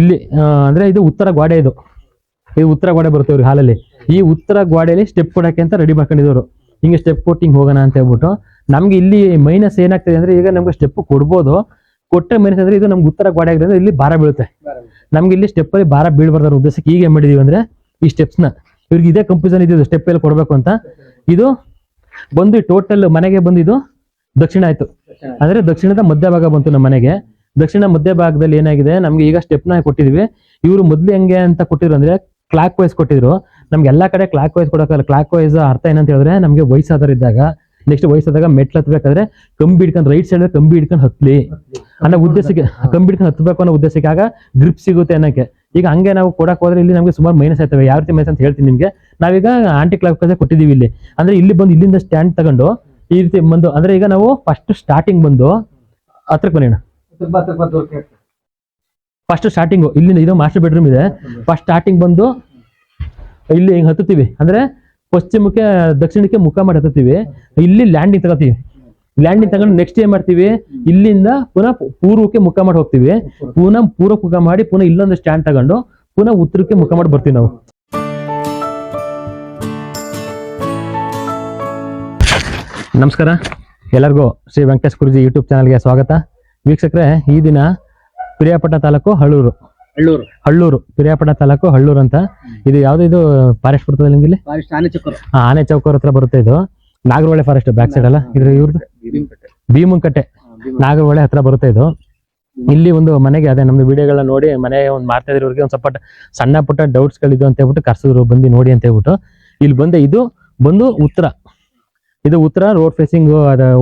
ಇಲ್ಲಿ ಅಂದ್ರೆ ಇದು ಉತ್ತರ ಗೋಡೆ, ಇದು ಉತ್ತರ ಗೋಡೆ ಬರುತ್ತೆ ಇವ್ರಿಗೆ ಹಾಲಲ್ಲಿ. ಈ ಉತ್ತರ ಗೋಡೆಯಲ್ಲಿ ಸ್ಟೆಪ್ ಕೊಡಕ್ಕೆ ಅಂತ ರೆಡಿ ಮಾಡ್ಕೊಂಡಿದ್ರು. ಹಿಂಗೆ ಸ್ಟೆಪ್ ಕೊಟ್ಟಿಂಗ್ ಹೋಗೋಣ ಅಂತ ಹೇಳ್ಬಿಟ್ಟು. ನಮ್ಗೆ ಇಲ್ಲಿ ಮೈನಸ್ ಏನಾಗ್ತದೆ ಅಂದ್ರೆ, ಈಗ ನಮ್ಗೆ ಸ್ಟೆಪ್ ಕೊಡ್ಬೋದು, ಕೊಟ್ಟರೆ ಮೈನಸ್ ಅಂದ್ರೆ ಇದು ನಮ್ಗೆ ಉತ್ತರ ಗೋಡೆ ಆಗಿರೋದ್ರೆ ಇಲ್ಲಿ ಭಾರ ಬೀಳುತ್ತೆ. ನಮ್ಗೆ ಇಲ್ಲಿ ಸ್ಟೆಪ್ ಅಲ್ಲಿ ಭಾರ ಬೀಳ್ಬಾರ್ದ ಉದ್ದೇಶಕ್ಕೆ ಈಗ ಏನ್ ಮಾಡಿದೀವಿ ಅಂದ್ರೆ, ಈ ಸ್ಟೆಪ್ಸ್ ನ ಇವ್ರಿಗೆ ಇದೇ ಕಂಪ್ಯೂಸನ್ ಇದ್ದು ಸ್ಟೆಪ್ ಎಲ್ಲ ಕೊಡ್ಬೇಕು ಅಂತ. ಇದು ಬಂದು ಟೋಟಲ್ ಮನೆಗೆ ಬಂದಿದ್ದು ದಕ್ಷಿಣ ಆಯ್ತು. ಅಂದ್ರೆ ದಕ್ಷಿಣದ ಮಧ್ಯಭಾಗ ಬಂತು ನಮ್ಮ ಮನೆಗೆ. ದಕ್ಷಿಣ ಮಧ್ಯಭಾಗದಲ್ಲಿ ಏನಾಗಿದೆ, ನಮ್ಗೆ ಈಗ ಸ್ಟೆಪ್ ನ ಕೊಟ್ಟಿದ್ವಿ. ಇವರು ಮೊದ್ಲು ಹೆಂಗೆ ಅಂತ ಕೊಟ್ಟಿದ್ರು ಅಂದ್ರೆ, ಕ್ಲಾಕ್ ವೈಸ್ ಕೊಟ್ಟಿದ್ರು. ನಮ್ಗೆ ಎಲ್ಲಾ ಕಡೆ ಕ್ಲಾಕ್ ವೈಸ್ ಕೊಡೋಕ್ಕಲ್ಲ. ಕ್ಲಾಕ್ ವೈಸ್ ಅರ್ಥ ಏನಂತ ಹೇಳಿದ್ರೆ, ನಮ್ಗೆ ವಯಸ್ಸಾದರಿದ್ದಾಗ, ನೆಕ್ಸ್ಟ್ ವಯಸ್ಸಾದಾಗ ಮೆಟ್ಲು ಹತ್ಬೇಕಾದ್ರೆ ಕಂಬಿ ಹಿಡ್ಕೊಂಡು ರೈಟ್ ಸೈಡ್ ಕಂಬಿ ಹಿಡ್ಕೊಂಡು ಹತ್ಲಿ ಅನ್ನೋ ಉದ್ದೇಶಕ್ಕೆ, ಕಂಬಿ ಹಿಡ್ಕೊಂಡು ಹತ್ಬೇಕು ಅನ್ನೋ ಉದ್ದೇಶಕ್ಕೆ, ಆಗ ಗ್ರಿಪ್ ಸಿಗುತ್ತೆ ಅನ್ನಕ್ಕೆ. ಈಗ ಹಂಗೆ ನಾವು ಕೊಡಕ್ ಹೋದ್ರೆ ಇಲ್ಲಿ ನಮ್ಗೆ ಸುಮಾರು ಮೈನಸ್ ಆಯ್ತವೆ. ಯಾವ ರೀತಿ ಮೈನಸ್ ಅಂತ ಹೇಳ್ತೀನಿ ನಿಮ್ಗೆ. ನಾವೀಗ ಆಂಟಿ ಕ್ಲಾಕ್ ವೈಸ್ ಕೊಟ್ಟಿದೀವಿ ಇಲ್ಲಿ. ಅಂದ್ರೆ ಇಲ್ಲಿ ಬಂದು ಇಲ್ಲಿಂದ ಸ್ಟ್ಯಾಂಡ್ ತಗೊಂಡು ಈ ರೀತಿ ಬಂದು, ಅಂದ್ರೆ ಈಗ ನಾವು ಫಸ್ಟ್ ಸ್ಟಾರ್ಟಿಂಗ್ ಬಂದು ಹತ್ರಕ್ಕೆ ಬನ್ನಿ. ಫಸ್ಟ್ ಸ್ಟಾರ್ಟಿಂಗು ಇಲ್ಲಿಂದ, ಇದು ಮಾಸ್ಟರ್ ಬೆಡ್ರೂಮ್ ಇದೆ. ಫಸ್ಟ್ ಸ್ಟಾರ್ಟಿಂಗ್ ಬಂದು ಇಲ್ಲಿ ಹಿಂಗ್ ಹತ್ತುತ್ತೀವಿ. ಅಂದ್ರೆ ಪಶ್ಚಿಮಕ್ಕೆ ದಕ್ಷಿಣಕ್ಕೆ ಮುಖ ಮಾಡಿ ಹತ್ತುತ್ತೀವಿ. ಇಲ್ಲಿ ಲ್ಯಾಂಡಿಂಗ್ ತಗೋತೀವಿ. ಲ್ಯಾಂಡಿಂಗ್ ತಗೊಂಡು ನೆಕ್ಸ್ಟ್ ಏನ್ ಮಾಡ್ತೀವಿ, ಇಲ್ಲಿಂದ ಪುನಃ ಪೂರ್ವಕ್ಕೆ ಮುಖ ಮಾಡಿ ಹೋಗ್ತೀವಿ. ಪುನಃ ಪೂರ್ವಕ್ಕೆ ಮುಖ ಮಾಡಿ ಪುನಃ ಇಲ್ಲೊಂದು ಸ್ಟ್ಯಾಂಡ್ ತಗೊಂಡು ಪುನಃ ಉತ್ತರಕ್ಕೆ ಮುಖ ಮಾಡಿ ಬರ್ತೀವಿ ನಾವು. ನಮಸ್ಕಾರ ಎಲ್ಲರಿಗೂ, ಶ್ರೀ ವೆಂಕಟೇಶ್ ಗುರೂಜಿ ಯೂಟ್ಯೂಬ್ ಚಾನಲ್ಗೆ ಸ್ವಾಗತ. ವೀಕ್ಷಕರೇ, ಈ ದಿನ ಪಿರಿಯಾಪಟ್ಟಣ ತಾಲೂಕು ಹಳ್ಳೂರು ಪಿರಿಯಾಪಟ್ಟಣ ತಾಲೂಕು ಹಳ್ಳೂರು ಅಂತ. ಇದು ಯಾವ್ದು, ಇದು ಫಾರೆಸ್ಟ್ ಬರ್ತದೆ ನಿಮ್ಗೆ? ಆನೆ ಚೌಕೂರ್ ಹತ್ರ ಬರುತ್ತೆ. ಇದು ನಾಗರಹೊಳೆ ಫಾರೆಸ್ಟ್ ಬ್ಯಾಕ್ ಸೈಡ್ ಅಲ್ಲ, ಇವ್ರದ್ದು ಭೀಮಂಕಟ್ಟೆ ನಾಗರಹೊಳೆ ಹತ್ರ ಬರುತ್ತೆ ಇದು. ಇಲ್ಲಿ ಒಂದು ಮನೆಗೆ, ಅದೇ ನಮ್ದು ವಿಡಿಯೋಗಳನ್ನ ನೋಡಿ ಮನೆ ಒಂದು ಮಾಡ್ತಾ ಇದ್ರವ್ರಿಗೆ ಒಂದ್ ಸ್ವಲ್ಪ ಸಣ್ಣ ಪುಟ್ಟ ಡೌಟ್ಸ್ ಗಳಿದ್ದು ಅಂತ ಹೇಳ್ಬಿಟ್ಟು ಕರ್ಸಿದ್ರು, ಬಂದು ನೋಡಿ ಅಂತ ಹೇಳ್ಬಿಟ್ಟು. ಇಲ್ಲಿ ಬಂದೆ. ಇದು ಬಂದು ಉತ್ತರ, ಇದು ಉತ್ತರ ರೋಡ್ ಫೇಸಿಂಗ್.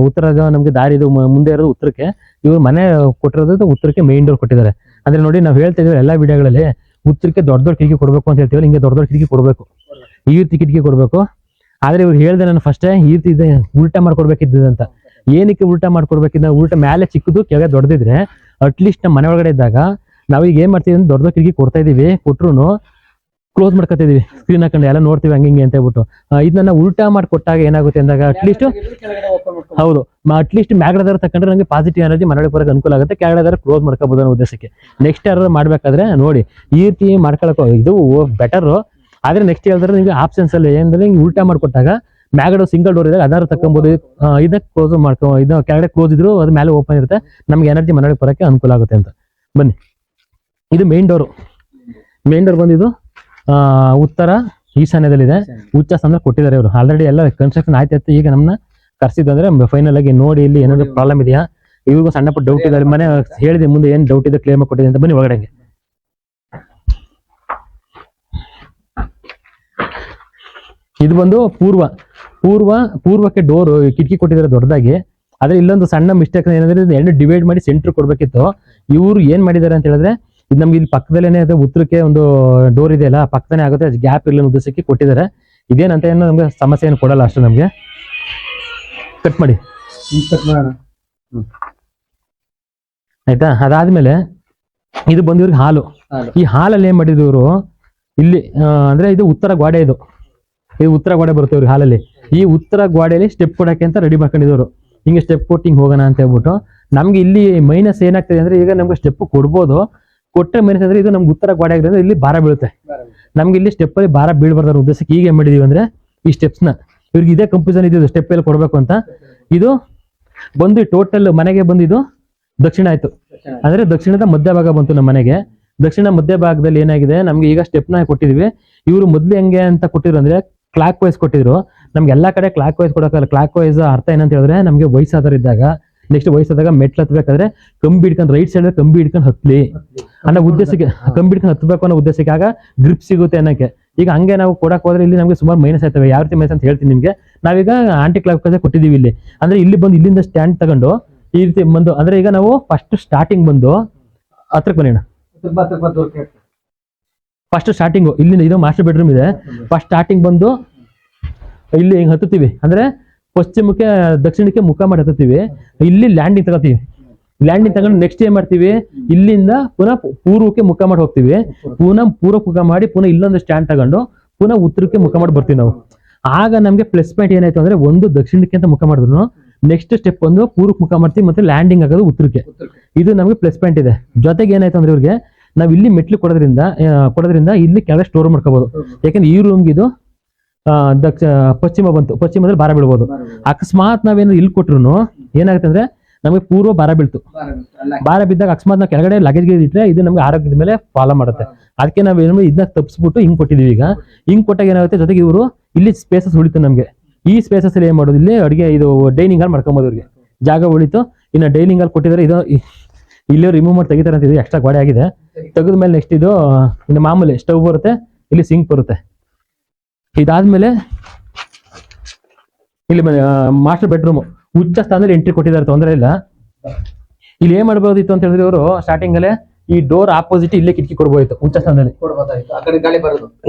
ಉತ್ತರದ ನಮ್ಗೆ ದಾರಿ ಇದು ಮುಂದೆ ಇರೋದು ಉತ್ತರಕ್ಕೆ. ಇವ್ರು ಮನೆ ಕೊಟ್ಟಿರೋದು ಉತ್ತರಕ್ಕೆ ಮೇನ್ ಡೋರ್ ಕೊಟ್ಟಿದ್ದಾರೆ. ಅಂದ್ರೆ ನೋಡಿ, ನಾವು ಹೇಳ್ತಾ ಇದೀವಿ ಎಲ್ಲಾ ವಿಡಿಯೋಗಳಲ್ಲಿ, ಉತ್ತರಕ್ಕೆ ದೊಡ್ಡ ದೊಡ್ಡ ಕಿಟಕಿ ಕೊಡ್ಬೇಕು ಅಂತ ಹೇಳ್ತೀವಿ. ಹಿಂಗೆ ದೊಡ್ಡ ದೊಡ್ಡ ಕಿಟಕಿ ಕೊಡ್ಬೇಕು, ಈ ರೀತಿ ಕಿಟಕಿ ಕೊಡ್ಬೇಕು. ಆದ್ರೆ ಇವ್ರು ಹೇಳ್ದೆ ನಾನು ಫಸ್ಟ್ ಈ ರೀತಿ ಇದೆ, ಉಲ್ಟಾ ಮಾಡ್ಕೊಡ್ಬೇಕಿದ್ದಂತ. ಏನಕ್ಕೆ ಉಲ್ಟಾ ಮಾಡ್ಕೊಡ್ಬೇಕಿದ್ದ? ಉಲ್ಟಾ ಮೇಲೆ ಚಿಕ್ಕದು ಕೆಳಗೆ ದೊಡ್ಡದಿದ್ರೆ ಅಟ್ಲೀಸ್ಟ್ ನಮ್ಮ ಮನೆ ಒಳಗಡೆ ಇದ್ದಾಗ ನಾವೀಗ ಏನ್ ಮಾಡ್ತೀವಿ ಅಂದ್ರೆ, ದೊಡ್ಡ ದೊಡ್ಡ ಕಿಟಕಿ ಕೊಡ್ತಾ ಇದೀವಿ, ಕೊಟ್ರು ಕ್ಲೋಸ್ ಮಾಡ್ಕೊತಿದೀವಿ, ಸ್ಕ್ರೀನ್ ಹಾಕೊಂಡು ಎಲ್ಲ ನೋಡ್ತೀವಿ ಹಂಗೆ ಅಂತ ಹೇಳ್ಬಿಟ್ಟು. ಇದನ್ನ ಉಲ್ಟಾ ಮಾಡಿ ಕೊಟ್ಟಾಗ ಏನಾಗುತ್ತೆ ಅಂದಾಗ, ಅಟ್ಲೀಸ್ಟ್ ಹೌದು, ಅಟ್ಲೀಸ್ಟ್ ಮ್ಯಾಗಡದಾರ ತಕೊಂಡ್ರೆ ನಂಗೆ ಪಾಸಿಟಿವ್ ಎನರ್ಜಿ ಮನೆಯೊಳಗೆ ಬರೋಕೆ ಅನುಕೂಲ ಆಗುತ್ತೆ. ಕೆಳಗಡೆ ಕ್ಲೋಸ್ ಮಾಡ್ಕೋಬಹುದು ಅನ್ನೋ ಉದ್ದೇಶಕ್ಕೆ. ನೆಕ್ಸ್ಟ್ ಯಾರು ಮಾಡ್ಬೇಕಾದ್ರೆ ನೋಡಿ ಈ ರೀತಿ ಮಾಡ್ಕೊಳಕೋ, ಇದು ಬೆಟರ್. ಆದ್ರೆ ನೆಕ್ಸ್ಟ್ ಹೇಳಿದ್ರೆ ನಿಮ್ಗೆ ಆಪ್ಷನ್ಸ್ ಅಲ್ಲಿ ಏನಂದ್ರೆ, ಹಿಂಗೆ ಉಲ್ಟಾ ಮಾಡ್ಕೊಟ್ಟಾಗ ಮ್ಯಾಗಡೆ ಸಿಂಗಲ್ ಡೋರ್ ಇದ್ದಾಗ ಅದಾರು ತಕೊಂಬೋದು. ಇದಕ್ಕೆ ಕ್ಲೋಸ್ ಮಾಡ್ಕೊ, ಇದು ಕೆಳಗಡೆ ಕ್ಲೋಸ್ ಇದ್ರು ಅದು ಮೇಲೆ ಓಪನ್ ಇರುತ್ತೆ, ನಮ್ಗೆ ಎನರ್ಜಿ ಮನೆಯೊಳಗೆ ಬರೋಕೆ ಅನುಕೂಲ ಆಗುತ್ತೆ ಅಂತ. ಬನ್ನಿ, ಇದು ಮೇನ್ ಡೋರು. ಮೇನ್ ಡೋರ್ ಬಂದಿದ್ದು ಉತ್ತರ ಈಶಾನ್ಯದಲ್ಲಿದೆ. ಉಚ್ಚ ಸ್ಥಾನ ಕೊಟ್ಟಿದ್ದಾರೆ ಇವರು. ಆಲ್ರೆಡಿ ಎಲ್ಲ ಕನ್ಸ್ಟ್ರಕ್ಷನ್ ಆಯ್ತಾಯ್ತು. ಈಗ ನಮ್ಮನ್ನ ಕರ್ಸಿದ್ದು ಅಂದ್ರೆ ಫೈನಲ್ ಆಗಿ ನೋಡಿ ಇಲ್ಲಿ ಏನಾದ್ರು ಪ್ರಾಬ್ಲಮ್ ಇದೆಯಾ, ಇವ್ರಿಗೂ ಸಣ್ಣ ಪುಟ್ಟ ಡೌಟ್ ಇದೆ. ಮನೆ ಹೇಳಿದೆ ಮುಂದೆ ಏನ್ ಡೌಟ್ ಇದೆ ಕ್ಲೇಮ್ ಕೊಟ್ಟಿದೆ ಅಂತ. ಬನ್ನಿ ಒಳಗಡೆಗೆ. ಇದು ಬಂದು ಪೂರ್ವಕ್ಕೆ ಡೋರ್ ಕಿಟಕಿ ಕೊಟ್ಟಿದ್ದಾರೆ ದೊಡ್ಡದಾಗಿ. ಆದ್ರೆ ಇಲ್ಲೊಂದು ಸಣ್ಣ ಮಿಸ್ಟೇಕ್ ಏನಂದ್ರೆ, ಎರಡು ಡಿವೈಡ್ ಮಾಡಿ ಸೆಂಟರ್ ಕೊಡ್ಬೇಕಿತ್ತು. ಇವ್ರು ಏನ್ ಮಾಡಿದ್ದಾರೆ ಅಂತ ಹೇಳಿದ್ರೆ, ಇದು ನಮ್ಗೆ ಇಲ್ಲಿ ಪಕ್ಕದಲ್ಲೇನೆ ಉತ್ತರಕ್ಕೆ ಒಂದು ಡೋರ್ ಇದೆಯಲ್ಲ, ಪಕ್ಕದನೇ ಆಗುತ್ತೆ, ಗ್ಯಾಪ್ ಇರಲಿ ಉದ್ದೇಶಕ್ಕೆ ಕೊಟ್ಟಿದ್ದಾರೆ. ಇದೇನಂತ ಏನೋ ನಮ್ಗೆ ಸಮಸ್ಯೆ ಏನು ಕೊಡಲ್ಲ ಅಷ್ಟು ನಮ್ಗೆ. ಕಟ್ ಮಾಡಿ ಆಯ್ತಾ. ಅದಾದ್ಮೇಲೆ ಇದು ಬಂದು ಇವ್ರಿಗೆ ಹಾಲು. ಈ ಹಾಲಲ್ಲಿ ಏನ್ ಮಾಡಿದ್ರು ಇವರು, ಇಲ್ಲಿ ಅಂದ್ರೆ ಇದು ಉತ್ತರ ಗೋಡೆ, ಇದು ಉತ್ತರ ಗೋಡೆ ಬರುತ್ತೆ ಇವ್ರಿಗೆ ಹಾಲಲ್ಲಿ. ಈ ಉತ್ತರ ಗೋಡೆಯಲ್ಲಿ ಸ್ಟೆಪ್ ಕೊಡಕ್ಕೆ ಅಂತ ರೆಡಿ ಮಾಡ್ಕೊಂಡಿದ್ರು. ಹಿಂಗೆ ಸ್ಟೆಪ್ ಕೊಟ್ಟಿಂಗ್ ಹೋಗೋಣ ಅಂತ ಹೇಳ್ಬಿಟ್ಟು. ನಮ್ಗೆ ಇಲ್ಲಿ ಮೈನಸ್ ಏನಾಗ್ತದೆ ಅಂದ್ರೆ, ಈಗ ನಮ್ಗೆ ಸ್ಟೆಪ್ ಕೊಡ್ಬೋದು, ಕೊಟ್ಟರೆ ಮೈನಸ್ ಅಂದ್ರೆ ಇದು ನಮ್ಗೆ ಉತ್ತರ ಗೋಡೆ ಆಗಿರೋದ್ರೆ ಇಲ್ಲಿ ಭಾರ ಬೀಳುತ್ತೆ. ನಮ್ಗೆ ಇಲ್ಲಿ ಸ್ಟೆಪ್ ಅಲ್ಲಿ ಭಾರ ಬೀಳ್ಬಾರ್ದ ಉದ್ದೇಶಕ್ಕೆ ಈಗ ಏನ್ ಮಾಡಿದೀವಿ ಅಂದ್ರೆ, ಈ ಸ್ಟೆಪ್ಸ್ ನ ಇವ್ರಿಗೆ ಇದೇ ಕಂಪ್ಯೂಸನ್ ಇದ್ದು ಸ್ಟೆಪ್ ಎಲ್ಲ ಕೊಡ್ಬೇಕು ಅಂತ. ಇದು ಬಂದು ಟೋಟಲ್ ಮನೆಗೆ ಬಂದಿದ್ದು ದಕ್ಷಿಣ ಆಯ್ತು. ಅಂದ್ರೆ ದಕ್ಷಿಣದ ಮಧ್ಯಭಾಗ ಬಂತು ನಮ್ಮ ಮನೆಗೆ. ದಕ್ಷಿಣ ಮಧ್ಯಭಾಗದಲ್ಲಿ ಏನಾಗಿದೆ, ನಮ್ಗೆ ಈಗ ಸ್ಟೆಪ್ ನ ಕೊಟ್ಟಿದ್ವಿ. ಇವರು ಮೊದ್ಲು ಹೆಂಗೆ ಅಂತ ಕೊಟ್ಟಿದ್ರು ಅಂದ್ರೆ, ಕ್ಲಾಕ್ ವೈಸ್ ಕೊಟ್ಟಿದ್ರು. ನಮ್ಗೆ ಎಲ್ಲಾ ಕಡೆ ಕ್ಲಾಕ್ ವೈಸ್ ಕೊಡೋಕ್ಕಲ್ಲ. ಕ್ಲಾಕ್ ವೈಸ್ ಅರ್ಥ ಏನಂತ ಹೇಳಿದ್ರೆ, ನಮ್ಗೆ ವಯಸ್ಸಾದರಿದ್ದಾಗ, ನೆಕ್ಸ್ಟ್ ವಯಸ್ಸಾದಾಗ ಮೆಟ್ಲು ಹತ್ಬೇಕಾದ್ರೆ ಕಂಬಿ ಹಿಡ್ಕೊಂಡು ರೈಟ್ ಸೈಡ್ ಕಂಬಿ ಹಿಡ್ಕೊಂಡು ಹತ್ಲಿ ಅನ್ನೋ ಉದ್ದೇಶಕ್ಕೆ, ಕಂಬಿ ಹಿಡ್ಕೊಂಡು ಹತ್ಬೇಕು ಅನ್ನೋ ಉದ್ದೇಶಕ್ಕೆ, ಆಗ ಗ್ರಿಪ್ ಸಿಗುತ್ತೆ ಅನ್ನಕ್ಕೆ. ಈಗ ಹಂಗೆ ನಾವು ಕೊಡಕ್ ಹೋದ್ರೆ ಇಲ್ಲಿ ನಮ್ಗೆ ಸುಮಾರು ಮೈನಸ್ ಆಯ್ತವೆ. ಯಾವ ರೀತಿ ಮೈನಸ್ ಅಂತ ಹೇಳ್ತೀನಿ ನಿಮ್ಗೆ. ನಾವೀಗ ಆಂಟಿ ಕ್ಲಾಕ್ ವೈಸ್ ಕೊಟ್ಟಿದೀವಿ ಇಲ್ಲಿ. ಅಂದ್ರೆ ಇಲ್ಲಿ ಬಂದು ಇಲ್ಲಿಂದ ಸ್ಟ್ಯಾಂಡ್ ತಗೊಂಡು ಈ ರೀತಿ ಬಂದು, ಅಂದ್ರೆ ಈಗ ನಾವು ಫಸ್ಟ್ ಸ್ಟಾರ್ಟಿಂಗ್ ಬಂದು ಹತ್ರಕ್ಕೆ ಬನ್ನಿ. ಫಸ್ಟ್ ಸ್ಟಾರ್ಟಿಂಗು ಇಲ್ಲಿಂದ, ಇದು ಮಾಸ್ಟರ್ ಬೆಡ್ರೂಮ್ ಇದೆ. ಫಸ್ಟ್ ಸ್ಟಾರ್ಟಿಂಗ್ ಬಂದು ಇಲ್ಲಿ ಹಿಂಗ್ ಹತ್ತುತ್ತೀವಿ. ಅಂದ್ರೆ ಪಶ್ಚಿಮಕ್ಕೆ ದಕ್ಷಿಣಕ್ಕೆ ಮುಖ ಮಾಡಿ ಹತ್ತುತ್ತೀವಿ. ಇಲ್ಲಿ ಲ್ಯಾಂಡಿಂಗ್ ತಗೋತೀವಿ. ಲ್ಯಾಂಡಿಂಗ್ ತಗೊಂಡು ನೆಕ್ಸ್ಟ್ ಏನ್ ಮಾಡ್ತೀವಿ, ಇಲ್ಲಿಂದ ಪುನಃ ಪೂರ್ವಕ್ಕೆ ಮುಖ ಮಾಡಿ ಹೋಗ್ತೀವಿ. ಪುನಃ ಪೂರ್ವಕ್ಕೆ ಮುಖ ಮಾಡಿ ಪುನಃ ಇಲ್ಲೊಂದು ಸ್ಟ್ಯಾಂಡ್ ತಗೊಂಡು ಪುನಃ ಉತ್ತರಕ್ಕೆ ಮುಖ ಮಾಡಿ ಬರ್ತೀವಿ ನಾವು. ಆಗ ನಮ್ಗೆ ಪ್ಲಸ್ ಪಾಯಿಂಟ್ ಏನಾಯ್ತು ಅಂದ್ರೆ, ಒಂದು ದಕ್ಷಿಣಕ್ಕೆ ಅಂತ ಮುಖ ಮಾಡಿದ್ರು, ನೆಕ್ಸ್ಟ್ ಸ್ಟೆಪ್ ಒಂದು ಪೂರ್ವಕ್ಕೆ ಮುಖ ಮಾಡ್ತೀವಿ, ಮತ್ತೆ ಲ್ಯಾಂಡಿಂಗ್ ಆಗೋದು ಉತ್ತರಕ್ಕೆ. ಇದು ನಮ್ಗೆ ಪ್ಲಸ್ ಪಾಯಿಂಟ್ ಇದೆ. ಜೊತೆಗೆ ಏನಾಯ್ತು ಅಂದ್ರೆ, ಇವ್ರಿಗೆ ನಾವ್ ಇಲ್ಲಿ ಮೆಟ್ಲು ಕೊಡೋದ್ರಿಂದ ಇಲ್ಲಿ ಕೆಳಗೆ ಸ್ಟೋರ್ ಮಾಡ್ಕೋಬಹುದು. ಯಾಕಂದ್ರೆ ಈ ರೂಮ್ಗೆ ಇದು ಪಶ್ಚಿಮ ಬಂತು, ಪಶ್ಚಿಮದಲ್ಲಿ ಭಾರ ಬೀಳ್ಬೋದು. ಅಕಸ್ಮಾತ್ ನಾವೇನು ಇಲ್ಲಿ ಕೊಟ್ರು ಏನಾಗುತ್ತೆ ಅಂದ್ರೆ ನಮಗೆ ಪೂರ್ವ ಭಾರ ಬೀಳ್ತು. ಭಾರ ಬಿದ್ದಾಗ ಅಕಸ್ಮಾತ್ ನಾವು ಕೆಳಗಡೆ ಲಗೇಜ್ ಇಟ್ರೆ ಇದು ನಮ್ಗೆ ಆರೋಗ್ಯದ ಮೇಲೆ ಫಾಲೋ ಮಾಡುತ್ತೆ. ಅದಕ್ಕೆ ನಾವೇನು ಇದನ್ನ ತಪ್ಪಿಸ್ಬಿಟ್ಟು ಹಿಂಗ್ ಕೊಟ್ಟಿದೀವಿ. ಈಗ ಹಿಂಗ್ ಕೊಟ್ಟಾಗ ಏನಾಗುತ್ತೆ, ಜೊತೆಗೆ ಇವರು ಇಲ್ಲಿ ಸ್ಪೇಸಸ್ ಉಳಿತು ನಮ್ಗೆ. ಈ ಸ್ಪೇಸಸ್ ಅಲ್ಲಿ ಏನ್ ಮಾಡೋದು, ಇಲ್ಲಿ ಅಡುಗೆ ಇದು ಡೈನಿಂಗ್ ಹಾಲ್ ಮಾಡ್ಕೊಬೋದು. ಇವ್ರಿಗೆ ಜಾಗ ಉಳಿತು. ಇನ್ನು ಡೈನಿಂಗ್ ಹಾಲ್ ಕೊಟ್ಟಿದ್ದಾರೆ. ಇದು ಇಲ್ಲಿ ರಿಮೂವ್ ಮಾಡಿ ತೆಗಿತಾರೆ ಅಂತ. ಇದು ಎಕ್ಸ್ಟ್ರಾ ಗೋಡೆ ಆಗಿದೆ. ತೆಗೆದ ಮೇಲೆ ನೆಕ್ಸ್ಟ್ ಇದು ಇನ್ನು ಮಾಮೂಲಿ ಸ್ಟವ್ ಬರುತ್ತೆ, ಇಲ್ಲಿ ಸಿಂಕ್ ಬರುತ್ತೆ. ಇದಾದ್ಮೇಲೆ ಇಲ್ಲಿ ಮಾಸ್ಟರ್ ಬೆಡ್ರೂಮ್ ಉಚ್ಚ ಸ್ಥಾನದಲ್ಲಿ ಎಂಟ್ರಿ ಕೊಟ್ಟಿದ್ದಾರೆ, ತೊಂದರೆ ಇಲ್ಲ. ಇಲ್ಲಿ ಏನ್ ಮಾಡ್ಬೋದಿತ್ತು ಅಂತ ಹೇಳಿದ್ರೆ ಇವರು ಸ್ಟಾರ್ಟಿಂಗ್ ಅಲ್ಲೇ ಈ ಡೋರ್ ಆಪೋಸಿಟ್ ಇಲ್ಲೇ ಕಿಟಕಿ ಕೊಡ್ಬೋದಿತ್ತು, ಉಚ್ಚ ಸ್ಥಾನದಲ್ಲಿ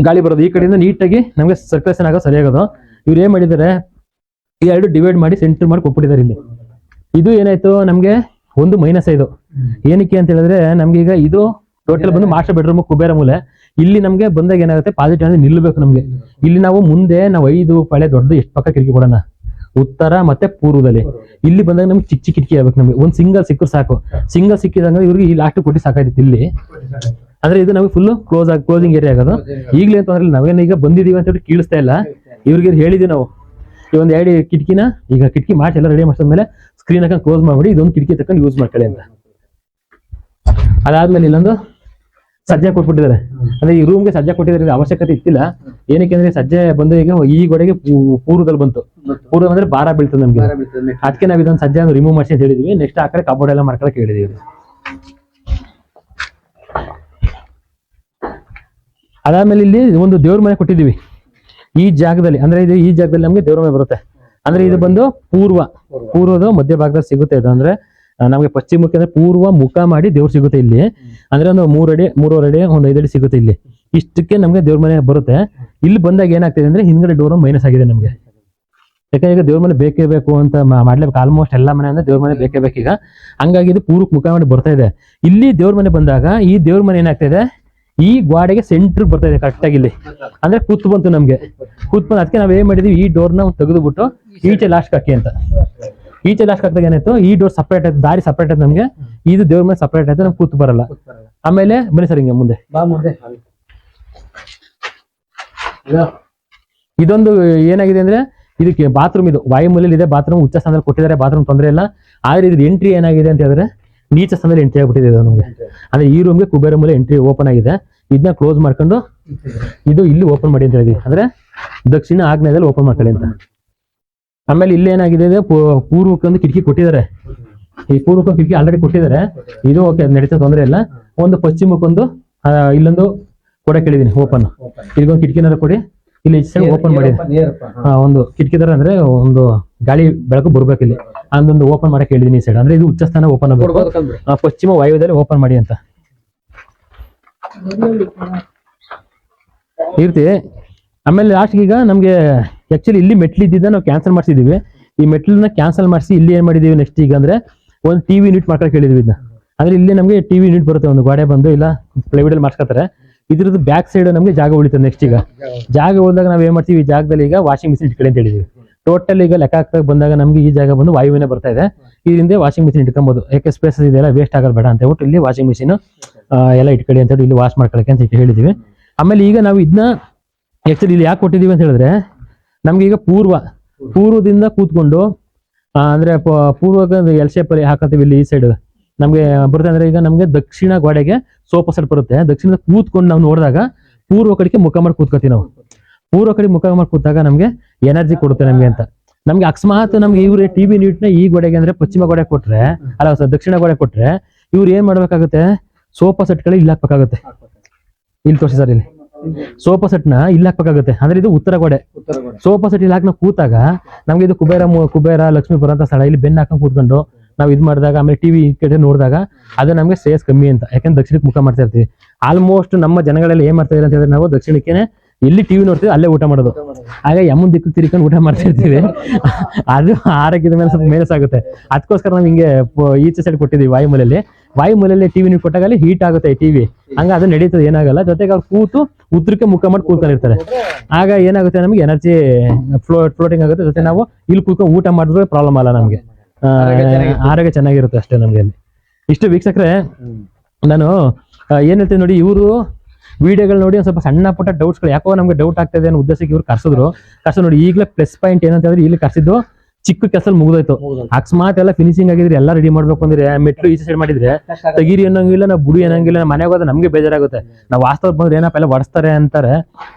ಗಾಳಿ ಬರೋದು. ಈ ಕಡೆಯಿಂದ ನೀಟಾಗಿ ನಮ್ಗೆ ಸರ್ಕ್ಯುಲೇಷನ್ ಆಗೋ ಸರಿಯಾಗೋದು. ಇವ್ರು ಏನ್ ಮಾಡಿದ್ದಾರೆ, ಈ ಎರಡು ಡಿವೈಡ್ ಮಾಡಿ ಸೆಂಟರ್ ಮಾಡಿ ಕೊಟ್ಬಿಟ್ಟಿದ್ದಾರೆ. ಇಲ್ಲಿ ಇದು ಏನಾಯ್ತು, ನಮ್ಗೆ ಒಂದು ಮೈನಸ್ ಇದು. ಏನಕ್ಕೆ ಅಂತ ಹೇಳಿದ್ರೆ ನಮ್ಗೆ ಈಗ ಇದು ಟೋಟಲ್ ಬಂದು ಮಾಸ್ಟರ್ ಬೆಡ್ರೂಮ್ ಕುಬೇರ ಮೂಲೆ. ಇಲ್ಲಿ ನಮ್ಗೆ ಬಂದಾಗ ಏನಾಗುತ್ತೆ, ಪಾಸಿಟಿವ್ ಅಂದ್ರೆ ನಿಲ್ಬೇಕು ನಮ್ಗೆ. ಇಲ್ಲಿ ನಾವು ಮುಂದೆ 5 ಪಳೆ ದೊಡ್ಡ ಎಷ್ಟು ಪಕ್ಕ ಕಿಟಕಿ ಕೊಡೋಣ, ಉತ್ತರ ಮತ್ತೆ ಪೂರ್ವದಲ್ಲಿ. ಇಲ್ಲಿ ಬಂದಾಗ ನಮ್ಗೆ ಚಿಕ್ಕ ಚಿಕ್ಕ ಕಿಟಕಿ ಆಗ್ಬೇಕು. ನಮ್ಗೆ ಒಂದು ಸಿಂಗಲ್ ಸಿಕ್ಕರು ಸಾಕು. ಸಿಂಗಲ್ ಸಿಕ್ಕಿದಂಗ ಇವ್ರಿಗೆ ಈ ಲಾಸ್ಟ್ ಕೊಟ್ಟು ಸಾಕಾಯ್ತು ಇಲ್ಲಿ. ಅಂದ್ರೆ ಇದು ನಮಗೆ ಫುಲ್ ಕ್ಲೋಸಿಂಗ್ ಏರಿಯಾ ಆಗೋದು. ಈಗಲೇ ತೊಂದ್ರೆ, ನಾವೇನು ಈಗ ಬಂದಿದೀವಿ ಅಂತ ಹೇಳಿ ಕೀಳಿಸ್ತಾ ಇಲ್ಲ. ಇವ್ರಿಗೆ ಹೇಳಿದ್ವಿ ನಾವು, ಈ ಒಂದು 2 ಕಿಟಕಿನ ಈಗ ಕಿಟಕಿ ಮಾಡಿ ಎಲ್ಲ ರೆಡಿ ಮಾಡಿದ್ಮೇಲೆ ಸ್ಕ್ರೀನ್ ಹಾಕೊಂಡು ಕ್ಲೋಸ್ ಮಾಡ್ಬಿಡಿ, ಇದೊಂದು ಕಿಟಕಿ ತಕೊಂಡು ಯೂಸ್ ಮಾಡ್ಕೊಳ್ಳಿ ಅಂತ. ಅದಾದ್ಮೇಲೆ ಇಲ್ಲೊಂದು ಸಜ್ಜೆ ಕೊಟ್ಬಿಟ್ಟಿದ್ದಾರೆ. ಅಂದ್ರೆ ಈ ರೂಮ್ಗೆ ಸಜ್ಜೆ ಕೊಟ್ಟಿದ್ದಾರೆ, ಅವಶ್ಯಕತೆ ಇತ್ತಿಲ್ಲ. ಏನಕ್ಕೆ ಅಂದ್ರೆ ಸಜ್ಜೆ ಬಂದು ಈಗ ಈ ಗೋಡೆಗೆ ಪೂರ್ವದಲ್ಲಿ ಬಂತು. ಪೂರ್ವ ಅಂದ್ರೆ ಭಾರ ಬೀಳ್ತದೆ ನಮ್ಗೆ. ಅದಕ್ಕೆ ನಾವ್ ಇದೊಂದು ಸಜ್ಜೆ ರಿಮೂವ್ ಮಾಡಿಸಿ ಅಂತ ಹೇಳಿದ್ವಿ. ನೆಕ್ಸ್ಟ್ ಆ ಕಡೆ ಕಬೋರ್ಡ್ ಎಲ್ಲ ಮಾಡ್ಕೊಳಕ್ ಹೇಳಿದೀವಿ. ಅದಾದ್ಮೇಲೆ ಇಲ್ಲಿ ಒಂದು ದೇವ್ರ ಮನೆ ಕೊಟ್ಟಿದೀವಿ ಈ ಜಾಗದಲ್ಲಿ. ಅಂದ್ರೆ ಇದು ಈ ಜಾಗದಲ್ಲಿ ನಮ್ಗೆ ದೇವ್ರ ಮನೆ ಬರುತ್ತೆ. ಅಂದ್ರೆ ಇದು ಬಂದು ಪೂರ್ವದ ಮಧ್ಯ ಭಾಗದಲ್ಲಿ ಸಿಗುತ್ತೆ. ಇದು ಅಂದ್ರೆ ನಮ್ಗೆ ಪಶ್ಚಿಮಕ್ಕೆ ಅಂದ್ರೆ ಪೂರ್ವ ಮುಖ ಮಾಡಿ ದೇವ್ರು ಸಿಗುತ್ತೆ ಇಲ್ಲಿ. ಅಂದ್ರೆ ಒಂದು 3 ಅಡಿ 3.5 ಅಡಿ ಒಂದು 5 ಅಡಿ ಸಿಗುತ್ತೆ ಇಲ್ಲಿ. ಇಷ್ಟಕ್ಕೆ ನಮ್ಗೆ ದೇವ್ರ ಮನೆ ಬರುತ್ತೆ. ಇಲ್ಲಿ ಬಂದಾಗ ಏನಾಗ್ತಿದೆ ಅಂದ್ರೆ ಹಿಂದ್ಗಡೆ ಡೋರ್ ಮೈನಸ್ ಆಗಿದೆ ನಮ್ಗೆ. ಯಾಕಂದ್ರೆ ಈಗ ದೇವ್ರ ಮನೆ ಬೇಕೇ ಬೇಕು ಅಂತ ಮಾಡ್ಲೇಬೇಕು. ಆಲ್ಮೋಸ್ಟ್ ಎಲ್ಲ ಮನೆ ಅಂದ್ರೆ ದೇವ್ರ ಮನೆ ಬೇಕೇ ಬೇಕು ಈಗ. ಹಂಗಾಗಿ ಇದು ಪೂರ್ವಕ್ಕೆ ಮುಖ ಮಾಡಿ ಬರ್ತಾ ಇದೆ. ಇಲ್ಲಿ ದೇವ್ರ ಮನೆ ಬಂದಾಗ ಈ ದೇವ್ರ ಮನೆ ಏನಾಗ್ತಿದೆ, ಈ ಗೋಡೆಗೆ ಸೆಂಟ್ರ್ ಬರ್ತಾ ಇದೆ ಕರೆಕ್ಟ್ ಆಗಿ. ಇಲ್ಲಿ ಅಂದ್ರೆ ಕೂತ್ ಬಂತು ನಮ್ಗೆ. ಕೂತ್ ಬಂದು ಅದಕ್ಕೆ ನಾವ್ ಏನ್ ಮಾಡಿದ್ವಿ, ಈ ಡೋರ್ನ ತೆಗೆದುಬಿಟ್ಟು ಈಚೆ ಲಾಸ್ಟ್ ಹಾಕಿ ಅಂತ. ಈಚೆ ಲಾಸ್ಟ್ ಹಾಕಿದಾಗ ಏನಾಯ್ತು, ಈ ಡೋರ್ ಸಪ್ರೇಟ್ ಆಯ್ತು, ದಾರಿ ಸಪ್ರೇಟ್ ಆಯ್ತು ನಮ್ಗೆ. ಇದು ದೇವ್ರ ಮನೆ ಸಪ್ರೇಟ್ ಆಯ್ತು, ನಮ್ಗೆ ಕೂತ್ ಬರಲ್ಲ. ಆಮೇಲೆ ಬನ್ನಿ ಸರ್ ಹಿಂಗೆ ಮುಂದೆ. ಇದೊಂದು ಏನಾಗಿದೆ ಅಂದ್ರೆ ಇದಕ್ಕೆ ಬಾತ್ರೂಮ್, ಇದು ವಾಯುಮೂಲೆಯಲ್ಲಿ ಇದೆ ಬಾತ್ರೂಮ್. ಉಚ್ಚ ಸ್ಥಾನದಲ್ಲಿ ಕೊಟ್ಟಿದ್ದಾರೆ, ಬಾತ್ರೂಮ್ ತೊಂದರೆ ಇಲ್ಲ. ಆದ್ರೆ ಇದ್ರ ಎಂಟ್ರಿ ಏನಾಗಿದೆ ಅಂತ ಹೇಳಿದ್ರೆ ನೀಚ ಸ್ಥಾನದಲ್ಲಿ ಎಂಟ್ರಿ ಆಗ್ಬಿಟ್ಟಿದೆ ನಮ್ಗೆ. ಅಂದ್ರೆ ಈ ರೂಮ್ಗೆ ಕುಬೇರ ಮೂಲೆ ಎಂಟ್ರಿ ಓಪನ್ ಆಗಿದೆ. ಇದನ್ನ ಕ್ಲೋಸ್ ಮಾಡ್ಕೊಂಡು ಇದು ಇಲ್ಲಿ ಓಪನ್ ಮಾಡಿ ಅಂತ ಹೇಳಿದ್ವಿ. ಅಂದ್ರೆ ದಕ್ಷಿಣ ಆಗ್ನೇಯದಲ್ಲಿ ಓಪನ್ ಮಾಡ್ಕೊಳ್ಳಿ ಅಂತ. ಆಮೇಲೆ ಇಲ್ಲಿ ಏನಾಗಿದೆ, ಪೂರ್ವಕ್ಕೆ ಒಂದು ಕಿಟಕಿ ಕೊಟ್ಟಿದ್ದಾರೆ. ಈ ಪೂರ್ವಕ್ಕೆ ಕಿಟಕಿ ಆಲ್ರೆಡಿ ಕೊಟ್ಟಿದ್ದಾರೆ. ಇದು ಓಕೆ, ನಡೀತಾ ತೊಂದರೆ ಇಲ್ಲ. ಒಂದು ಪಶ್ಚಿಮಕ್ಕೊಂದು ಇಲ್ಲೊಂದು ಕೊಡ ಕೇಳಿದೀನಿ ಓಪನ್. ಇಲ್ಲಿಗೊಂದು ಕಿಟಕಿನಾರ ಕೊಡಿ, ಇಲ್ಲಿ ಓಪನ್ ಮಾಡಿ. ಒಂದು ಕಿಟಕಿ ತರ ಅಂದ್ರೆ ಒಂದು ಗಾಳಿ ಬೆಳಕು ಬರ್ಬೇಕು ಇಲ್ಲಿ. ಅದೊಂದು ಓಪನ್ ಮಾಡಕ್ ಹೇಳಿದೀನಿ ಈ ಸೈಡ್. ಅಂದ್ರೆ ಇದು ಉಚ್ಚ ಸ್ಥಾನ ಓಪನ್ ಆಗಬೇಕು, ಪಶ್ಚಿಮ ವಾಯುವ್ಯದಲ್ಲಿ ಓಪನ್ ಮಾಡಿ ಅಂತ ಇರ್ತೀವಿ. ಆಮೇಲೆ ಲಾಸ್ಟ್ ಈಗ ನಮ್ಗೆ ಆಕ್ಚುಲಿ ಇಲ್ಲಿ ಮೆಟ್ಲು ಇದ್ದಿದ್ದ ನಾವು ಕ್ಯಾನ್ಸಲ್ ಮಾಡಿಸಿದೀವಿ. ಈ ಮೆಟ್ಲನ್ನ ಕ್ಯಾನ್ಸಲ್ ಮಾಡಿಸಿ ಇಲ್ಲಿ ಏನ್ ಮಾಡಿದೀವಿ ನೆಕ್ಸ್ಟ್ ಈಗ ಅಂದ್ರೆ ಒಂದು ಟಿವಿ ಯೂನಿಟ್ ಮಾಡ್ಕೊಳಕ್ ಹೇಳಿದ್ವಿ. ಇದನ್ನ ಅಂದ್ರೆ ಇಲ್ಲಿ ನಮ್ಗೆ ಟಿವಿ ಯೂನಿಟ್ ಬರುತ್ತೆ, ಒಂದು ಗೋಡೆ ಬಂದು ಇಲ್ಲ ಪ್ಲೈವುಡ್ ಅಲ್ಲಿ ಮಾಡ್ಸ್ಕೊತಾರೆ. ಇದ್ರದ್ದು ಬ್ಯಾಕ್ ಸೈಡ್ ನಮ್ಗೆ ಜಾಗ ಉಳಿತದೆ. ನೆಕ್ಸ್ಟ್ ಈಗ ಜಾಗ ಉಳಿದಾಗ ನಾವ್ ಏನ್ ಮಾಡ್ತೀವಿ, ಈ ಜಾಗದಲ್ಲಿ ಈಗ ವಾಷಿಂಗ್ ಮಿಷಿನ್ ಇಟ್ಕೊಳ್ಳಿ ಅಂತ ಹೇಳಿದ್ವಿ. ಟೋಟಲ್ ಈಗ ಲೆಕ್ಕ ಹಾಕ್ತಾ ಬಂದಾಗ ನಮ್ಗೆ ಈ ಜಾಗ ಬಂದು ವಾಯುವಿನೇ ಬರ್ತಾ ಇದೆ. ಇದರಿಂದ ವಾಷಿಂಗ್ ಮಿಷಿನ್ ಇಟ್ಕೊಬಹುದು, ಯಾಕೆ ಸ್ಪೇಸಸ್ ಇದೆಲ್ಲ ವೇಸ್ಟ್ ಆಗಲ್ಲ ಬೇಡ ಅಂತ ಹೇಳ್ಬಿಟ್ಟು ಇಲ್ಲಿ ವಾಷಿಂಗ್ ಮಿಷಿನ್ ಎಲ್ಲ ಇಟ್ಕೊಳ್ಳಿ ಅಂತ ಹೇಳಿ ಇಲ್ಲಿ ವಾಶ್ ಮಾಡ್ಕೊಳಕ್ಕೆ ಅಂತ ಹೇಳಿದೀವಿ. ಆಮೇಲೆ ಈಗ ನಾವು ಇದನ್ನ ಆಕ್ಚುಲಿ ಇಲ್ಲಿ ಯಾಕೆ ಕೊಟ್ಟಿದೀವಿ ಅಂತ ಹೇಳಿದ್ರೆ ನಮ್ಗೆ ಈಗ ಪೂರ್ವದಿಂದ ಕೂತ್ಕೊಂಡು ಅಂದ್ರೆ ಪೂರ್ವಕ್ಕೆ ಎಲ್ ಶೇಪ್ ಅಲ್ಲಿ ಹಾಕತ್ತೀವಿ. ಇಲ್ಲಿ ಈ ಸೈಡ್ ನಮ್ಗೆ ಬರುತ್ತೆ. ಅಂದ್ರೆ ಈಗ ನಮ್ಗೆ ದಕ್ಷಿಣ ಗೋಡೆಗೆ ಸೋಫಾ ಸೆಟ್ ಬರುತ್ತೆ. ದಕ್ಷಿಣದ ಕೂತ್ಕೊಂಡು ನಾವು ನೋಡಿದಾಗ ಪೂರ್ವ ಕಡೆಗೆ ಮುಖ ಮಾಡಿ ಕೂತ್ಕೋತೀವಿ ನಾವು. ಪೂರ್ವ ಕಡೆ ಮುಖ ಮಾಡಿ ಕೂತಾಗ ನಮ್ಗೆ ಎನರ್ಜಿ ಕೊಡುತ್ತೆ ನಮ್ಗೆ ಅಂತ. ನಮ್ಗೆ ಅಕಸ್ಮಾತ್ ನಮ್ಗೆ ಇವ್ರೆ ಟಿವಿ ಯೂನಿಟ್ನ ಈ ಗೋಡೆಗೆ ಅಂದ್ರೆ ಪಶ್ಚಿಮ ಗೋಡೆ ಕೊಟ್ರೆ, ಅಲ್ಲ ದಕ್ಷಿಣ ಗೋಡೆ ಕೊಟ್ರೆ ಇವ್ರು ಏನ್ ಮಾಡ್ಬೇಕಾಗುತ್ತೆ, ಸೋಫಾ ಸೆಟ್ಗಳು ಇಲ್ಲಿ ಹಾಕ್ಬೇಕಾಗುತ್ತೆ. ಇಲ್ಲಿ ತೋರಿಸಿ ಸರ್, ಇಲ್ಲಿ ಸೋಫಾ ಸೆಟ್ ನ ಇಲ್ಲಿ ಹಾಕ್ಬೇಕಾಗುತ್ತೆ. ಅಂದ್ರೆ ಇದು ಉತ್ತರ ಗೋಡೆ. ಸೋಫಾ ಸೆಟ್ ಇಲ್ಲಿ ಹಾಕಿ ನಾವು ಕೂತಾಗ ನಮ್ಗೆ ಇದು ಕುಬೇರ ಲಕ್ಷ್ಮೀಪುರ ಅಂತ ಸ್ಥಳ. ಇಲ್ಲಿ ಬೆನ್ನ ಹಾಕೊಂಡು ಕೂತ್ಕೊಂಡು ನಾವು ಇದು ಮಾಡಿದಾಗ ಆಮೇಲೆ ಟಿವಿ ಕಡೆ ನೋಡಿದಾಗ ಅದು ನಮ್ಗೆ ಶ್ರೇಯಸ್ ಕಮ್ಮಿ ಅಂತ. ಯಾಕಂದ್ರೆ ದಕ್ಷಿಣಕ್ಕೆ ಮುಖ ಮಾಡ್ತಾ ಇರ್ತೀವಿ. ಆಲ್ಮೋಸ್ಟ್ ನಮ್ಮ ಜನಗಳೆಲ್ಲ ಏನ್ ಮಾಡ್ತಾ ಇದ್ದಾರೆ ಅಂತ ಹೇಳಿದ್ರೆ ನಾವು ದಕ್ಷಿಣಕ್ಕೆ ಎಲ್ಲಿ ಟಿವಿ ನೋಡ್ತೀವಿ ಅಲ್ಲೇ ಊಟ ಮಾಡೋದು. ಆಗ ಯಮ್ಮನ್ ದಿಕ್ಕು ತಿರ್ಕೊಂಡು ಊಟ ಮಾಡ್ತಾ ಇರ್ತೀವಿ. ಅದು ಆರೋಗ್ಯದ ಮೇಲೆ ಸ್ವಲ್ಪ ಮೇಲಸ್ ಆಗುತ್ತೆ. ಅದಕ್ಕೋಸ್ಕರ ನಾವು ಹಿಂಗೆ ಈಚೆ ಸೈಡ್ ಕೊಟ್ಟಿದ್ದೀವಿ ವಾಯುಮೂಲೆಯಲ್ಲಿ ಟಿವಿ ನೀವು ಕೊಟ್ಟಾಗ ಅಲ್ಲಿ ಹೀಟ್ ಆಗುತ್ತೆ ಟಿವಿ. ಹಂಗ ಅದು ನಡೀತದೆ, ಏನಾಗಲ್ಲ. ಜೊತೆಗೆ ಅವ್ರು ಕೂತು ಉತ್ತರಕ್ಕೆ ಮುಖ ಮಾಡಿ ಕೂತ್ಕೊಂಡಿರ್ತಾರೆ. ಆಗ ಏನಾಗುತ್ತೆ, ನಮ್ಗೆ ಎನರ್ಜಿ ಫ್ಲೋಟಿಂಗ್ ಆಗುತ್ತೆ. ಜೊತೆ ನಾವು ಇಲ್ಲಿ ಕೂತ್ಕೊಂಡು ಊಟ ಮಾಡಿದ್ರೆ ಪ್ರಾಬ್ಲಮ್ ಅಲ್ಲ, ನಮ್ಗೆ ಆರೋಗ್ಯ ಚೆನ್ನಾಗಿರುತ್ತೆ ಅಷ್ಟೇ ನಮ್ಗೆ ಅಲ್ಲಿ. ಇಷ್ಟು ವೀಕ್ಷಕರೇ, ನಾನು ಏನ್ ಹೇಳ್ತೀವಿ ನೋಡಿ, ಇವರು ವಿಡಿಯೋಗಳು ನೋಡಿ ಒಂದು ಸ್ವಲ್ಪ ಸಣ್ಣ ಪುಟ್ಟ ಡೌಟ್ಸ್ಗಳು ಯಾಕೋ ನಮ್ಗೆ ಡೌಟ್ ಆಗ್ತದೆ ಅನ್ನೋ ಉದ್ದೇಶಕ್ಕೆ ಇವ್ರು ಕರ್ಸಿದ್ರು ನೋಡಿ. ಈಗಲೇ ಪ್ಲಸ್ ಪಾಯಿಂಟ್ ಏನಂತ ಹೇಳಿದ್ರೆ ಇಲ್ಲಿ ಕರ್ಸಿದ್ದು ಚಿಕ್ಕ ಕೆಲಸ ಮುಗಿದೋಯ್ತು. ಅಕಸ್ಮಾತ್ ಎಲ್ಲ ಫಿನಿಶಿಂಗ್ ಆಗಿದ್ರೆ ಎಲ್ಲ ರೆಡಿ ಮಾಡ್ಬೇಕು ಅಂದ್ರೆ ಮೆಟ್ಲು ಈಚೆ ಸೈಡ್ ಮಾಡಿದ್ರೆ ತಗಿರಿ ಅನ್ನಂಗಿಲ್ಲ, ನಾವು ಬುಡಿ ಅನ್ನಂಗಿಲ್ಲ, ಮನೆಗೆ ಹೋದ್ರೆ ನಮ್ಗೆ ಬೇಜಾರಾಗುತ್ತೆ. ನಾವು ವಾಸ್ತವ ಬಂದ್ರೆ ಏನಪ್ಪ ಎಲ್ಲ ಹೊಡ್ಸ್ತಾರೆ ಅಂತಾರೆ.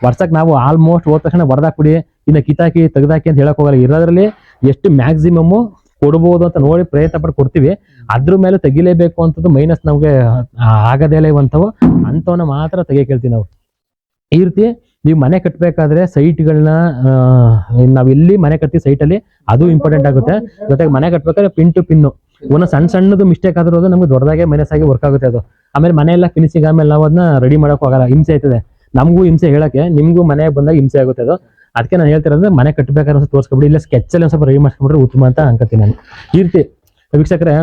ವರ್ಷಕ್ಕೆ ನಾವು ಆಲ್ಮೋಸ್ಟ್ ಹೋದ ತಕ್ಷಣ ಹೊಡೆದಾಕ್ಬಿಡಿ, ಇನ್ನು ಕಿತಾಕಿ ತೆಗ್ದಾಕಿ ಅಂತ ಹೇಳಕ್ ಹೋಗಲ್ಲ. ಇರೋದ್ರಲ್ಲಿ ಎಷ್ಟು ಮ್ಯಾಕ್ಸಿಮಮ್ ಕೊಡ್ಬೋದು ಅಂತ ನೋಡಿ ಪ್ರಯತ್ನ ಪಟ್ಟು ಕೊಡ್ತೀವಿ. ಅದ್ರ ಮೇಲೆ ತೆಗಿಲೇಬೇಕು ಅಂತದ್ದು ಮೈನಸ್ ನಮ್ಗೆ ಆಗದೇ ಇರುವಂಥವು ಅಂಥವನ್ನ ಮಾತ್ರ ತೆಗಿಯಕ್ಕೆ ಹೇಳ್ತೀವಿ ನಾವು. ಈ ರೀತಿ ನೀವು ಮನೆ ಕಟ್ಟಬೇಕಾದ್ರೆ ಸೈಟ್ಗಳನ್ನ ನಾವ್ ಎಲ್ಲಿ ಮನೆ ಕಟ್ತೀವಿ ಸೈಟಲ್ಲಿ ಅದು ಇಂಪಾರ್ಟೆಂಟ್ ಆಗುತ್ತೆ. ಜೊತೆಗೆ ಮನೆ ಕಟ್ಬೇಕಾದ್ರೆ ಪಿನ್ ಟು ಪಿನ್ನು ಒಂದೊಂದು ಸಣ್ಣದು ಮಿಸ್ಟೇಕ್ ಆದ್ರೂ ನಮ್ಗೆ ದೊಡ್ಡದಾಗೆ ಮೈನಸ್ ಆಗಿ ವರ್ಕ್ ಆಗುತ್ತೆ ಅದು. ಆಮೇಲೆ ಮನೆ ಎಲ್ಲ ಫಿನಿಶಿಂಗ್ ಆಮೇಲೆ ನಾವು ಅದನ್ನ ರೆಡಿ ಮಾಡಕ್ ಹೋಗಲ್ಲ, ಹಿಂಸೆ ಆಯ್ತದೆ. ನಮಗೂ ಹಿಂಸೆ ಹೇಳಕ್ಕೆ, ನಿಮ್ಗೂ ಮನೆ ಬಂದಾಗ ಹಿಂಸೆ ಆಗುತ್ತೆ ಅದು. ಅದಕ್ಕೆ ನಾನು ಹೇಳ್ತಿರೋದ್ರೆ ಮನೆ ಕಟ್ಟಬೇಕಾದ್ರೆ ತೋರಿಸ್ಕೊಬಿಡಿ, ಇಲ್ಲ ಸ್ಕೆಚಲ್ಲಿ ಒಂದು ಸ್ವಲ್ಪ ರೆಡಿ ಮಾಡ್ಸ್ಕೊಂಡ್ರೆ ಉತ್ತಮ ಅಂತ ಅನ್ಕೋತೀನಿ ನಾನು. ಈ ರೀತಿ ವೀಕ್ಷಕರೇ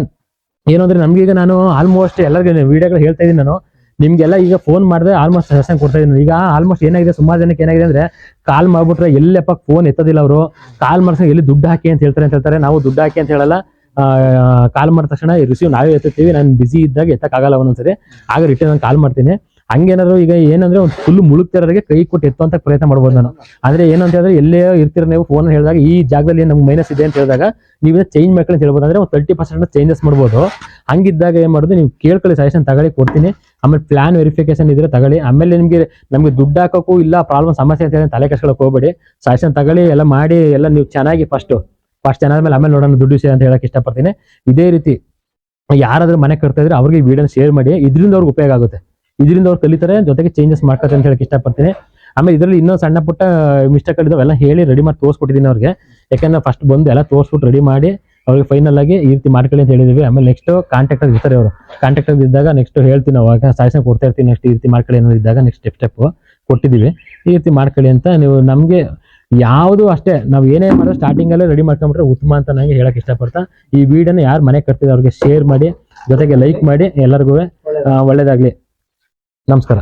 ಏನು ಅಂದ್ರೆ ನಮ್ಗೀಗ ನಾನು ಆಲ್ಮೋಸ್ಟ್ ಎಲ್ಲರಿಗೂ ವಿಡಿಯೋಗಳು ಹೇಳ್ತಾ ಇದ್ದೀನಿ. ನಾನು ನಿಮ್ಗೆಲ್ಲ ಈಗ ಫೋನ್ ಮಾಡಿದ್ರೆ ಆಲ್ಮೋಸ್ಟ್ ಸಜೆಷನ್ ಕೊಡ್ತಾ ಇದ್ದೀನಿ. ಈಗ ಆಲ್ಮೋಸ್ಟ್ ಏನಾಗಿದೆ, ಸುಮಾರು ಜನಕ್ಕೆ ಏನಾಗಿದೆ ಅಂದ್ರೆ ಕಾಲ್ ಮಾಡ್ಬಿಟ್ರೆ ಎಲ್ಲಪ್ಪ ಫೋನ್ ಎತ್ತೋದಿಲ್ಲ ಅವರು. ಕಾಲ್ ಮಾಡ್ಸಂಗೆ ಎಲ್ಲಿ ದುಡ್ಡು ಹಾಕಿ ಅಂತ ಹೇಳ್ತಾರೆ. ನಾವು ದುಡ್ಡು ಹಾಕಿ ಅಂತ ಹೇಳಲ್ಲ. ಕಾಲ್ ಮಾಡಿದ ತಕ್ಷಣ ರಿಸೀವ್ ನಾವೇ ಎತ್ತೀವಿ. ನಾನು ಬಿಸಿ ಇದ್ದಾಗ ಎತ್ತಕ್ಕಾಗಲ್ಲ ಒಂದೊಂದ್ಸರಿ, ಆಗ ರಿಟರ್ನ್ ನಾನು ಕಾಲ್ ಮಾಡ್ತೀನಿ. ಹಂಗೇನಾದ್ರು ಈಗ ಏನಂದ್ರೆ ಒಂದು ಫುಲ್ ಮುಳುಗ್ತಿರೋರಿಗೆ ಕೈ ಕೊಟ್ಟು ಎತ್ತುವಂತ ಪ್ರಯತ್ನ ಮಾಡ್ಬೋದು ನಾನು. ಆದ್ರೆ ಏನಂತ ಹೇಳಿದ್ರೆ ಎಲ್ಲೇ ಇರ್ತೀರ ನೀವು ಫೋನ್ ಹೇಳಿದಾಗ ಈ ಜಾಗದಲ್ಲಿ ನಮ್ಗೆ ಮೈನಸ್ ಇದೆ ಅಂತ ಹೇಳಿದಾಗ ನೀವು ಚೇಂಜ್ ಮಾಡ್ಕೊಂಡು ಹೇಳ್ಬೋದು. ಅಂದ್ರೆ ಒಂದು 30% ಚೇಂಜಸ್ ಮಾಡ್ಬೋದು. ಹಂಗಿದ್ದಾಗ ಏನ್ ಮಾಡೋದು, ನೀವು ಕೇಳ್ಕೊಳ್ಳಿ, ಸಜೆಷನ್ ತಗೊಳ್ಳಿ, ಕೊಡ್ತೀನಿ. ಆಮೇಲೆ ಪ್ಲಾನ್ ವೆರಿಫಿಕೇಶನ್ ಇದ್ರೆ ತಗೊಳ್ಳಿ. ಆಮೇಲೆ ನಮ್ಗೆ ದುಡ್ಡು ಹಾಕೋಕ್ಕೂ ಇಲ್ಲ ಪ್ರಾಬ್ಲಮ್ ಸಮಸ್ಯೆ ಅಂತ ಹೇಳಿ ತಲೆ ಕೆಡ್ಸ್ಕೊಳಕ್ ಹೋಗ್ಬೇಡಿ. ಸಜೆಷನ್ ತಗೊಳ್ಳಿ, ಎಲ್ಲ ಮಾಡಿ, ಎಲ್ಲ ನೀವು ಚೆನ್ನಾಗಿ ಫಸ್ಟ್ ಚೆನ್ನಾದ್ಮೇಲೆ ಆಮೇಲೆ ನೋಡೋಣ ದುಡ್ಡು ವಿಷಯ ಅಂತ ಹೇಳಕ್ ಇಷ್ಟಪಡ್ತೀನಿ. ಇದೇ ರೀತಿ ಯಾರಾದ್ರೂ ಮನೆ ಕಟ್ತಾ ಇದ್ರೆ ಅವ್ರಿಗೆ ವಿಡಿಯೋನ ಶೇರ್ ಮಾಡಿ, ಇದರಿಂದ ಅವ್ರಿಗೆ ಉಪಯೋಗ ಆಗುತ್ತೆ. ಇದರಿಂದ ಅವ್ರು ಕಲಿತಾರೆ, ಜೊತೆಗೆ ಚೇಂಜಸ್ ಮಾಡ್ತಾರೆ ಅಂತ ಹೇಳಕ್ ಇಷ್ಟಪಡ್ತೀನಿ. ಆಮೇಲೆ ಇದರಲ್ಲಿ ಇನ್ನೊಂದು ಸಣ್ಣ ಪುಟ್ಟ ಮಿಸ್ಟೇಕ್ ಇದಾವೆ, ಎಲ್ಲ ಹೇಳಿ ರೆಡಿ ಮಾಡಿ ತೋರಿಸ್ಕೊಟ್ಟಿದ್ದೀನಿ ಅವ್ರಿಗೆ. ಯಾಕಂದ್ರೆ ಫಸ್ಟ್ ಬಂದು ಎಲ್ಲ ತೋರಿಸ್ಬಿಟ್ಟು ರೆಡಿ ಮಾಡಿ ಅವ್ರಿಗೆ ಫೈನಲ್ ಆಗಿ ಈ ರೀತಿ ಮಾಡ್ಕೊಳ್ಳಿ ಅಂತ ಹೇಳಿದೀವಿ. ಆಮೇಲೆ ನೆಕ್ಸ್ಟ್ ಕಾಂಟ್ಯಾಕ್ಟ್ ಇರ್ತಾರೆ ಅವರು. ಕಾಂಟ್ಯಾಕ್ಟ್ ಇದ್ದಾಗ ನೆಕ್ಸ್ಟ್ ಹೇಳ್ತೀನಿ, ಅವಾಗ ಸಜೆಷನ್ ಕೊಡ್ತಾ ಇರ್ತೀನಿ. ನೆಕ್ಸ್ಟ್ ಈ ರೀತಿ ಮಾಡ್ಕೊಳ್ಳಿ ಅನ್ನೋದು ಇದ್ದಾಗ ನೆಕ್ಸ್ಟ್ ಸ್ಟೆಪ್ ಕೊಟ್ಟಿದ್ದೀವಿ. ಈ ರೀತಿ ಮಾಡ್ಕೊಳ್ಳಿ ಅಂತ ನೀವು ನಮಗೆ ಯಾವುದು ಅಷ್ಟೇ ನಾವು ಏನೇ ಮಾಡೋದು ಸ್ಟಾರ್ಟಿಂಗ್ ಅಲ್ಲೇ ರೆಡಿ ಮಾಡ್ಕೊಂಡ್ಬಿಟ್ರೆ ಉತ್ತಮ ಅಂತ ನನಗೆ ಹೇಳಕ್ ಇಷ್ಟಪಡ್ತಾ, ಈ ವಿಡಿಯೋನ ಯಾರು ಮನೆ ಕಟ್ತಿದ್ರು ಅವ್ರಿಗೆ ಶೇರ್ ಮಾಡಿ, ಜೊತೆಗೆ ಲೈಕ್ ಮಾಡಿ. ಎಲ್ಲರಿಗೂ ಒಳ್ಳೇದಾಗ್ಲಿ. ನಮಸ್ಕಾರ.